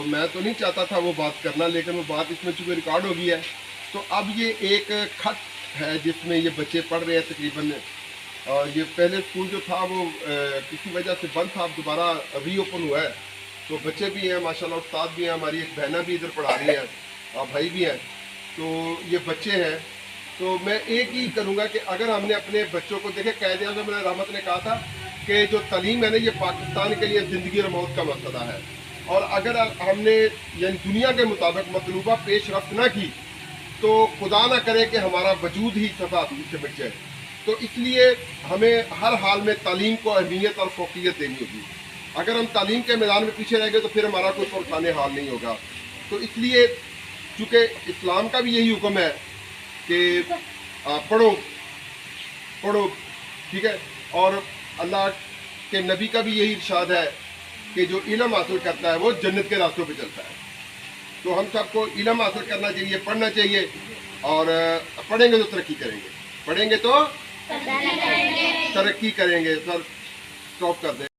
میں تو نہیں چاہتا تھا وہ بات کرنا، لیکن وہ بات اس میں چونکہ ریکارڈ ہو گئی ہے تو اب یہ ایک خط ہے جس میں یہ بچے پڑھ رہے ہیں تقریباً. اور یہ پہلے اسکول جو تھا وہ کسی وجہ سے بند تھا، اب دوبارہ ری اوپن ہوا ہے. تو بچے بھی ہیں ماشاءاللہ، استاد بھی ہیں، ہماری ایک بہنہ بھی ادھر پڑھا رہی ہیں اور بھائی بھی ہیں. تو یہ بچے ہیں. تو میں ایک ہی کروں گا کہ اگر ہم نے اپنے بچوں کو دیکھے، قائد اعظم رحمت نے کہا تھا کہ جو تعلیم ہے نا یہ پاکستان کے لیے زندگی اور موت کا مسئلہ ہے، اور اگر ہم نے یعنی دنیا کے مطابق مطلوبہ پیش رفت نہ کی تو خدا نہ کرے کہ ہمارا وجود ہی صفحات سے مٹ جائے. تو اس لیے ہمیں ہر حال میں تعلیم کو اہمیت اور فوقیت دینی ہوگی. اگر ہم تعلیم کے میدان میں پیچھے رہ گئے تو پھر ہمارا کوئی پرخانے حال نہیں ہوگا. تو اس لیے چونکہ اسلام کا بھی یہی حکم ہے کہ پڑھو پڑھو، ٹھیک ہے، اور اللہ کے نبی کا بھی یہی ارشاد ہے کہ جو علم حاصل کرتا ہے وہ جنت کے راستوں پہ چلتا ہے. تو ہم سب کو علم حاصل کرنا چاہیے، پڑھنا چاہیے، اور پڑھیں گے تو ترقی کریں گے، پڑھیں گے تو ترقی کریں گے. سر اسٹاپ کر دیں.